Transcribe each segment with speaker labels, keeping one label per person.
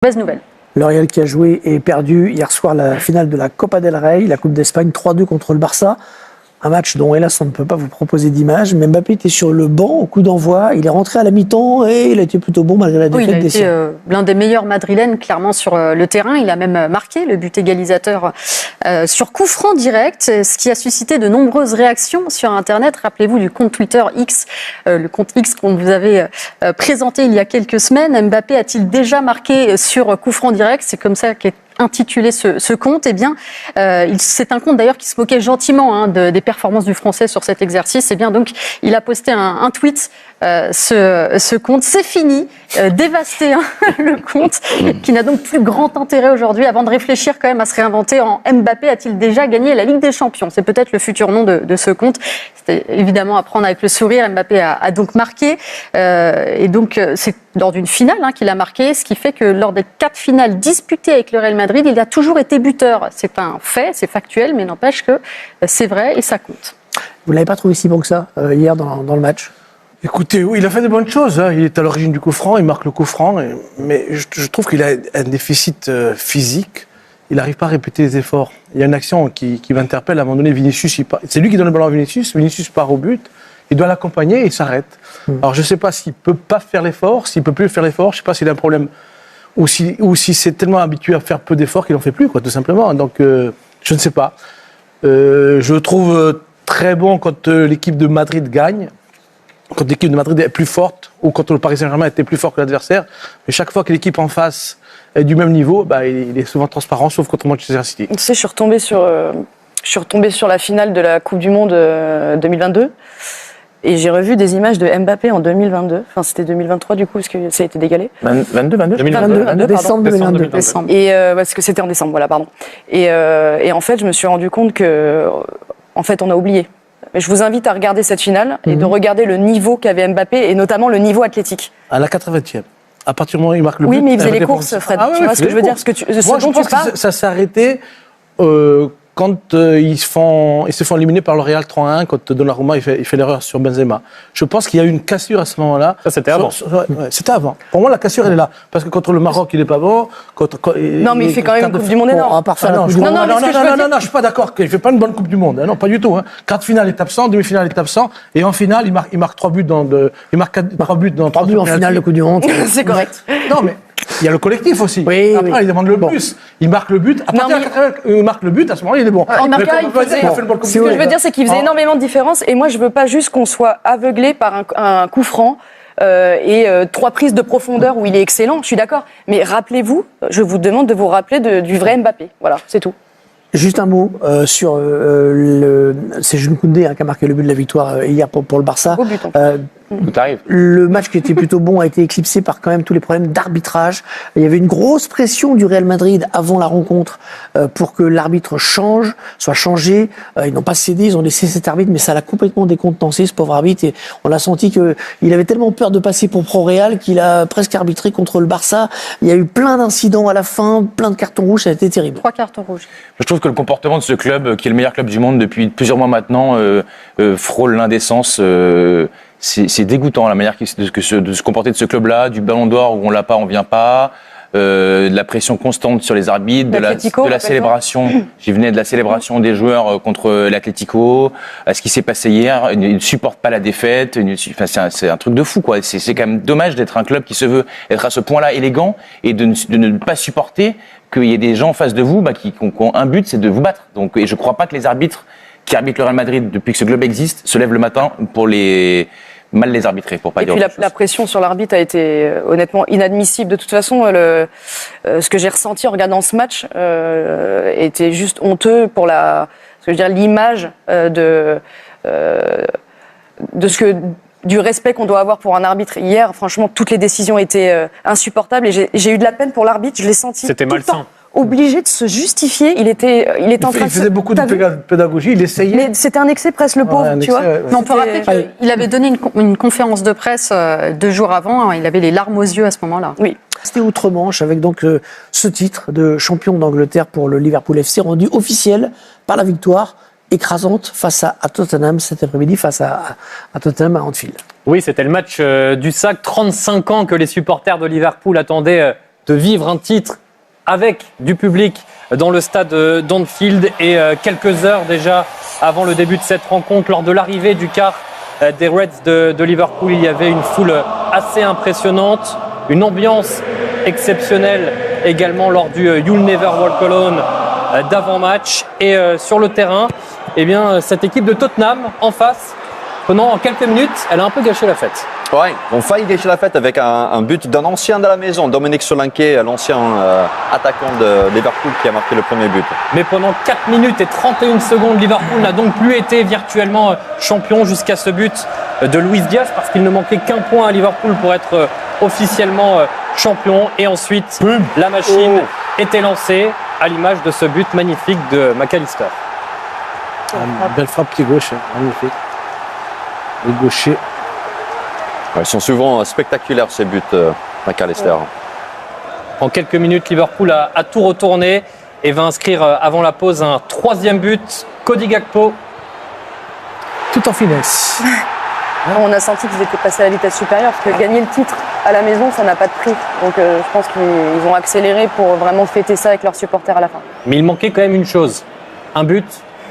Speaker 1: Mauvaise nouvelle.
Speaker 2: Le Real qui a joué et perdu hier soir la finale de la Copa del Rey, la Coupe d'Espagne, 3-2 contre le Barça. Un match dont, hélas, on ne peut pas vous proposer d'image. Mais Mbappé était sur le banc au coup d'envoi. Il est rentré à la mi-temps et il a été plutôt bon malgré la défaite des siens.
Speaker 1: Il a été l'un des meilleurs madrilènes, clairement, sur le terrain. Il a même marqué le but égalisateur sur coup franc direct, ce qui a suscité de nombreuses réactions sur Internet. Rappelez-vous du compte Twitter X, le compte X qu'on vous avait présenté il y a quelques semaines. Mbappé a-t-il déjà marqué sur coup franc direct ? C'est comme ça qu'est intitulé ce compte. Eh bien, c'est un compte d'ailleurs qui se moquait gentiment des performances du Français sur cet exercice. Eh bien, donc, il a posté un tweet. Ce compte, c'est fini, dévasté le compte, qui n'a donc plus grand intérêt aujourd'hui, avant de réfléchir quand même à se réinventer en Mbappé a-t-il déjà gagné la Ligue des Champions ? C'est peut-être le futur nom de ce compte. C'était évidemment à prendre avec le sourire. Mbappé a donc marqué, et donc c'est lors d'une finale qu'il a marqué, ce qui fait que lors des 4 finales disputées avec le Real Madrid, il a toujours été buteur. C'est un fait, c'est factuel, mais n'empêche que c'est vrai et ça compte.
Speaker 2: Vous ne l'avez pas trouvé si bon que ça hier dans le match ?
Speaker 3: Écoutez, oui, il a fait de bonnes choses. Il est à l'origine du coup franc, il marque le coup franc. Mais je trouve qu'il a un déficit physique. Il n'arrive pas à répéter les efforts. Il y a une action qui m'interpelle. À un moment donné, Vinicius, c'est lui qui donne le ballon à Vinicius. Vinicius part au but. Il doit l'accompagner et il s'arrête. Alors je ne sais pas s'il ne peut pas faire l'effort, s'il ne peut plus faire l'effort. Je ne sais pas s'il a un problème. Ou si c'est tellement habitué à faire peu d'efforts qu'il n'en fait plus, tout simplement. Donc je ne sais pas. Je le trouve très bon quand l'équipe de Madrid gagne. Quand l'équipe de Madrid est plus forte, ou quand le Paris Saint-Germain était plus fort que l'adversaire. Mais chaque fois que l'équipe en face est du même niveau, il est souvent transparent, sauf contre Manchester City.
Speaker 4: Tu sais, je suis retombée sur la finale de la Coupe du Monde 2022. Et j'ai revu des images de Mbappé en 2022. Enfin, c'était 2023 du coup, parce que ça a été décalé.
Speaker 2: 2022, décembre 2022.
Speaker 4: Et parce que c'était en décembre, voilà, pardon. Et en fait, je me suis rendu compte que, en fait, on a oublié. Mais je vous invite à regarder cette finale et de regarder le niveau qu'avait Mbappé et notamment le niveau athlétique.
Speaker 3: À la 80e. À partir du moment où il marque le but.
Speaker 4: Oui, mais il faisait les courses, Fred. Tu vois ce que je veux dire ?
Speaker 3: Moi, je pense que ça s'est arrêté quand ils se font éliminer par le Real 3-1, quand Donnarumma il fait l'erreur sur Benzema. Je pense qu'il y a eu une cassure à ce moment-là.
Speaker 5: Ça, c'était avant.
Speaker 3: C'était avant. Pour moi, la cassure, elle est là. Parce que contre le Maroc, il n'est pas bon.
Speaker 4: Non, mais il fait quand même une Coupe du Monde énorme.
Speaker 2: À part ça,
Speaker 3: non, je ne suis pas d'accord qu'il ne fait pas une bonne Coupe du Monde. Non, pas du tout. Quart de finale, il est absent. Demi-finale, il est absent. Et en finale, il marque 3 buts il marque 3 buts dans
Speaker 2: 3 buts en finale de Coupe du Monde.
Speaker 4: C'est correct.
Speaker 3: Non, mais il y a le collectif aussi.
Speaker 2: Oui,
Speaker 3: après, il demande le plus. Il marque le but. À partir il marque le but, à ce moment-là, il est bon.
Speaker 4: Ce que je veux dire, c'est qu'il faisait énormément de différence. Et moi, je ne veux pas juste qu'on soit aveuglé par un coup franc et 3 prises de profondeur où il est excellent. Je suis d'accord. Mais rappelez-vous, je vous demande de vous rappeler du vrai Mbappé. Voilà, c'est tout.
Speaker 2: Juste un mot sur c'est Jules Koundé qui a marqué le but de la victoire hier pour le Barça.
Speaker 4: Beau but,
Speaker 5: Tout arrive.
Speaker 2: Le match qui était plutôt bon a été éclipsé par quand même tous les problèmes d'arbitrage. Il y avait une grosse pression du Real Madrid avant la rencontre pour que l'arbitre soit changé. Ils n'ont pas cédé, ils ont laissé cet arbitre, mais ça l'a complètement décontenancé, ce pauvre arbitre. Et on a senti qu'il avait tellement peur de passer pour pro-Real qu'il a presque arbitré contre le Barça. Il y a eu plein d'incidents à la fin, plein de cartons rouges, ça a été terrible.
Speaker 1: 3 cartons rouges.
Speaker 5: Je trouve que le comportement de ce club, qui est le meilleur club du monde depuis plusieurs mois maintenant, frôle l'indécence. C'est dégoûtant la manière de se comporter de ce club-là, du Ballon d'Or où on l'a pas, on vient pas, de la pression constante sur les arbitres, de la célébration. J'y venais de la célébration des joueurs contre l'Atlético, à ce qui s'est passé hier. Ils ne supportent pas la défaite. C'est un truc de fou, quoi. C'est quand même dommage d'être un club qui se veut être à ce point-là élégant et de ne pas supporter qu'il y ait des gens en face de vous qui ont un but, c'est de vous battre. Donc, et je crois pas que les arbitres qui arbitrent le Real Madrid depuis que ce club existe se lèvent le matin pour mal les arbitrer, pour pas dire autre chose.
Speaker 4: La pression sur l'arbitre a été honnêtement inadmissible. De toute façon, ce que j'ai ressenti en regardant ce match était juste honteux pour l'image du respect qu'on doit avoir pour un arbitre. Hier, franchement, toutes les décisions étaient insupportables et j'ai eu de la peine pour l'arbitre. Je l'ai senti.
Speaker 5: C'était malsain.
Speaker 4: Obligé de se justifier, il
Speaker 3: faisait beaucoup de pédagogie, il essayait.
Speaker 4: Mais c'était un excès presque, le pauvre, tu vois.
Speaker 1: Mais on peut rappeler qu'il avait donné une conférence de presse 2 jours avant, il avait les larmes aux yeux à ce moment-là.
Speaker 4: Oui.
Speaker 2: C'était outre-Manche avec donc ce titre de champion d'Angleterre pour le Liverpool FC rendu officiel par la victoire écrasante face à Tottenham cet après-midi, face à Tottenham à Anfield.
Speaker 6: Oui, c'était le match du sac. 35 ans que les supporters de Liverpool attendaient de vivre un titre avec du public dans le stade d'Anfield. Et quelques heures déjà avant le début de cette rencontre, lors de l'arrivée du car des Reds de Liverpool, il y avait une foule assez impressionnante, une ambiance exceptionnelle également lors du You'll Never Walk Alone d'avant-match. Et sur le terrain, eh bien, cette équipe de Tottenham en face, pendant quelques minutes, elle a un peu gâché la fête.
Speaker 7: Ouais, on failli gâcher la fête avec un but d'un ancien de la maison, Dominique Solanke, l'ancien attaquant de Liverpool qui a marqué le premier but.
Speaker 6: Mais pendant 4 minutes et 31 secondes, Liverpool n'a donc plus été virtuellement champion jusqu'à ce but de Luis Diaz, parce qu'il ne manquait qu'un point à Liverpool pour être officiellement champion. Et ensuite, la machine était lancée à l'image de ce but magnifique de McAllister.
Speaker 3: Belle frappe pied gauche, magnifique. Le gaucher.
Speaker 7: Ils sont souvent spectaculaires ces buts, McAllister.
Speaker 6: En quelques minutes, Liverpool a tout retourné et va inscrire avant la pause un 3e but. Cody Gakpo.
Speaker 2: Tout en finesse.
Speaker 4: On a senti qu'ils étaient passés à la vitesse supérieure, parce que gagner le titre à la maison, ça n'a pas de prix. Donc je pense qu'ils vont accélérer pour vraiment fêter ça avec leurs supporters à la fin.
Speaker 6: Mais il manquait quand même une chose, un but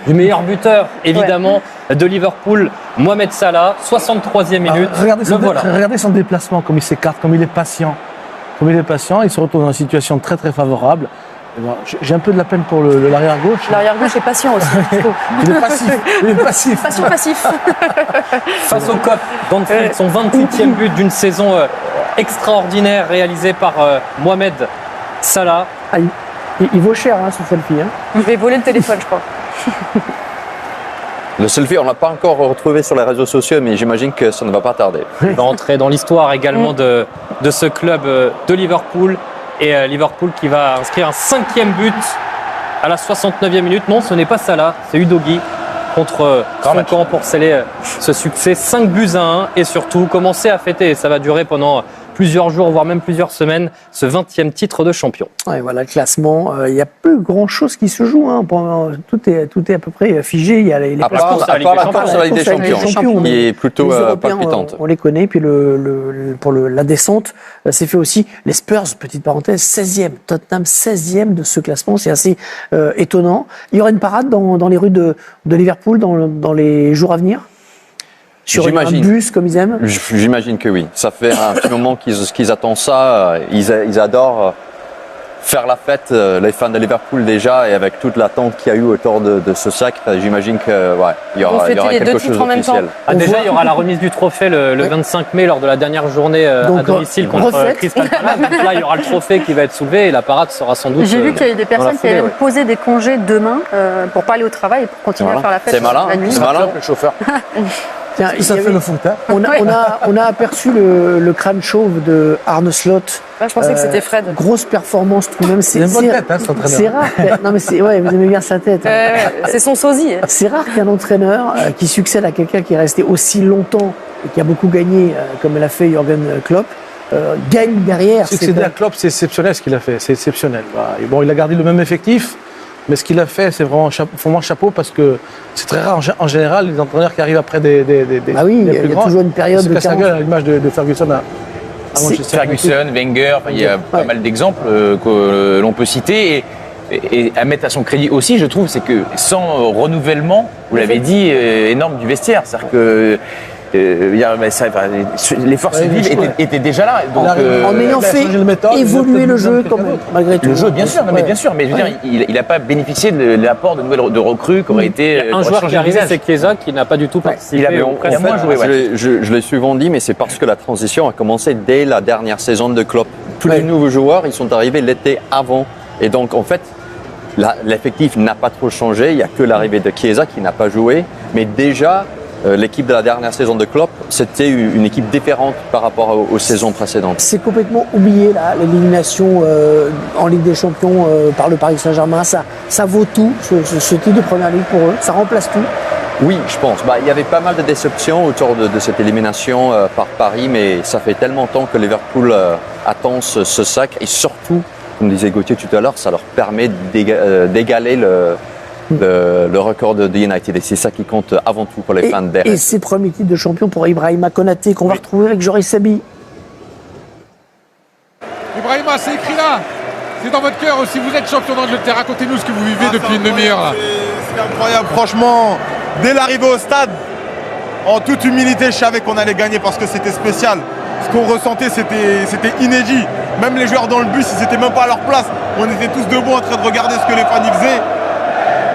Speaker 6: du meilleur buteur, évidemment, de Liverpool, Mohamed Salah, 63e minute.
Speaker 3: Regardez son déplacement, comme il s'écarte, comme il est patient. Il se retrouve dans une situation très très favorable. Bon, j'ai un peu de la peine pour l'arrière-gauche.
Speaker 4: L'arrière-gauche est patient aussi.
Speaker 3: Il est passif.
Speaker 4: Passif.
Speaker 6: Face au COP d'Anfield, son 28e but d'une saison extraordinaire réalisé par Mohamed Salah.
Speaker 2: Ah, il vaut cher ce selfie.
Speaker 4: Il va voler le téléphone, je crois.
Speaker 7: Le selfie, on ne l'a pas encore retrouvé sur les réseaux sociaux, mais j'imagine que ça ne va pas tarder.
Speaker 6: Il va entrer dans l'histoire également de ce club de Liverpool. Et Liverpool qui va inscrire un 5e but à la 69e minute. Non, ce n'est pas Salah, c'est Udogie contre son camp pour sceller ce succès. 5-1 et surtout commencer à fêter. Ça va durer pendant plusieurs jours, voire même plusieurs semaines, ce 20e titre de champion.
Speaker 2: Ouais, voilà le classement. Il n'y a plus grand-chose qui se joue. Tout est à peu près figé. Il y a les
Speaker 7: à part la course à la Ligue des Champions, qui est plutôt palpitante.
Speaker 2: On les connaît. Puis pour la descente, c'est fait aussi. Les Spurs, petite parenthèse, 16e. Tottenham, 16e de ce classement. C'est assez étonnant. Il y aura une parade dans les rues de Liverpool dans les jours à venir? Sur un bus comme ils aiment?
Speaker 7: J'imagine que oui. Ça fait un petit moment qu'ils attendent ça. Ils adorent faire la fête, les fans de Liverpool déjà, et avec toute l'attente qu'il y a eu autour de ce sac, j'imagine qu'il y aura quelque chose d'officiel.
Speaker 6: Déjà, il y aura la remise du trophée le 25 mai lors de la dernière journée à domicile contre Crystal Palace. Donc là, il y aura le trophée qui va être soulevé et la parade sera sans doute.
Speaker 1: J'ai vu qu'il y a des personnes qui allaient poser des congés demain pour pas aller au travail et pour continuer à faire la fête.
Speaker 7: C'est malin, c'est malin
Speaker 3: le chauffeur.
Speaker 2: Tiens,
Speaker 3: ça fait le foot.
Speaker 2: On a aperçu le crâne chauve de Arne Slot.
Speaker 4: Je pensais que c'était Fred.
Speaker 2: Grosse performance tout de même.
Speaker 3: C'est une bonne tête, cet entraîneur.
Speaker 2: C'est rare. Non mais vous aimez bien sa tête.
Speaker 4: C'est son sosie.
Speaker 2: C'est rare qu'un entraîneur qui succède à quelqu'un qui est resté aussi longtemps et qui a beaucoup gagné, comme l'a fait Jürgen Klopp, gagne derrière.
Speaker 3: Succéder à Klopp, c'est exceptionnel ce qu'il a fait. C'est exceptionnel. Bon, il a gardé le même effectif. Mais ce qu'il a fait, c'est vraiment chapeau parce que c'est très rare. En général, les entraîneurs qui arrivent après des
Speaker 2: ah oui, il y a toujours une période de
Speaker 3: carence. À l'image de Ferguson à Manchester.
Speaker 5: Ferguson, Wenger, il y a pas mal d'exemples que l'on peut citer. Et à mettre à son crédit aussi, je trouve, c'est que sans renouvellement, vous l'avez dit, énorme du vestiaire. C'est-à-dire que les forces vives étaient déjà là. Donc,
Speaker 2: en ayant fait évoluer le jeu malgré tout.
Speaker 5: Le jeu, bien sûr, mais bien sûr. Mais je veux dire, il n'a pas bénéficié de l'apport de nouvelles recrues qui auraient été.
Speaker 6: Un joueur qui est arrivé, c'est Chiesa, qui n'a pas du tout participé.
Speaker 7: Je l'ai souvent dit, mais c'est parce que la transition a commencé dès la dernière saison de Klopp. Tous les nouveaux joueurs, ils sont arrivés l'été avant. Et donc, en fait, l'effectif n'a pas trop changé. Il n'y a que l'arrivée de Chiesa qui n'a pas joué. Mais déjà, l'équipe de la dernière saison de Klopp, c'était une équipe différente par rapport aux saisons précédentes.
Speaker 2: C'est complètement oublié là, l'élimination en Ligue des Champions par le Paris Saint-Germain. Ça vaut tout, ce titre de Première Ligue pour eux. Ça remplace tout.
Speaker 7: Oui, je pense. Il y avait pas mal de déceptions autour de cette élimination par Paris, mais ça fait tellement de temps que Liverpool attend ce sac. Et surtout, comme disait Gauthier tout à l'heure, ça leur permet d'égaler le record de United. Et c'est ça qui compte avant tout pour les fans d'RS.
Speaker 2: Et c'est premier titre de champion pour Ibrahima Konaté qu'on va retrouver avec Joris Sabi.
Speaker 8: Ibrahima, c'est écrit là. C'est dans votre cœur aussi. Vous êtes champion d'Angleterre. Racontez-nous ce que vous vivez depuis une demi-heure là.
Speaker 9: C'est incroyable. Franchement, dès l'arrivée au stade, en toute humilité, je savais qu'on allait gagner parce que c'était spécial. Ce qu'on ressentait, c'était inédit. Même les joueurs dans le bus, ils n'étaient même pas à leur place. On était tous debout en train de regarder ce que les fans y faisaient.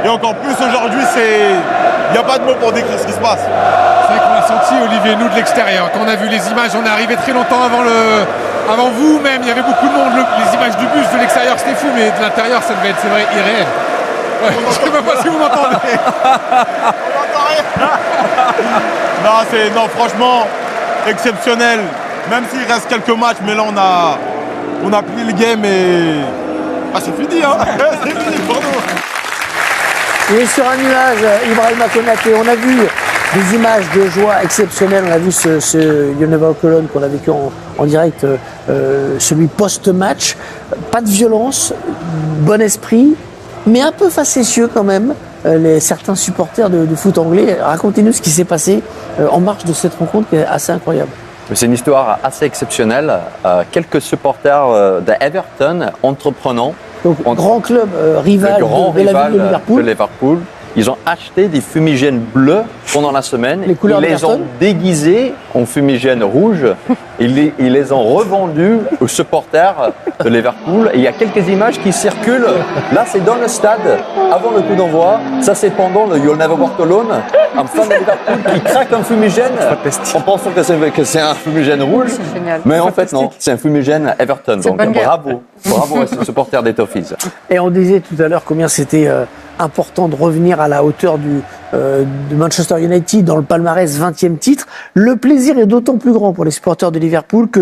Speaker 9: Et encore plus aujourd'hui, il n'y a pas de mots pour décrire ce qui se passe.
Speaker 8: C'est vrai qu'on l'a senti, Olivier, nous de l'extérieur. Quand on a vu les images, on est arrivé très longtemps avant vous même. Il y avait beaucoup de monde. Les images du bus de l'extérieur, c'était fou, mais de l'intérieur, ça devait être, c'est vrai, irréel. Ouais, je ne sais même pas si vous m'entendez.
Speaker 9: On n'entend rien. Non, franchement, exceptionnel. Même s'il reste quelques matchs, mais là, on a pris le game et... Ah, c'est fini, hein. C'est fini pour nous.
Speaker 2: Il est sur un nuage, Ibrahima Konaté. On a vu des images de joie exceptionnelles. On a vu ce You'll Cologne qu'on a vécu en direct, celui post-match. Pas de violence, bon esprit, mais un peu facétieux quand même. Certains supporters de foot anglais. Racontez-nous ce qui s'est passé en marge de cette rencontre qui est assez incroyable.
Speaker 7: C'est une histoire assez exceptionnelle. Quelques supporters d'Everton, entreprenants,
Speaker 2: donc, grand club rival de la ville de Liverpool.
Speaker 7: Ils ont acheté des fumigènes bleus pendant la semaine.
Speaker 2: Ils
Speaker 7: les ont déguisés en fumigènes rouges. Ils les ont revendus aux supporters de Liverpool. Et il y a quelques images qui circulent. Là, c'est dans le stade, avant le coup d'envoi. Ça, c'est pendant le You'll Never Walk Alone. Un fan de Liverpool qui craque un fumigène en pensant que c'est un fumigène rouge. Mais en fait, non, c'est un fumigène Everton. Donc bravo à ces supporters des Toffees.
Speaker 2: Et on disait tout à l'heure combien c'était important de revenir à la hauteur de Manchester United dans le palmarès 20e titre. Le plaisir est d'autant plus grand pour les supporters de Liverpool que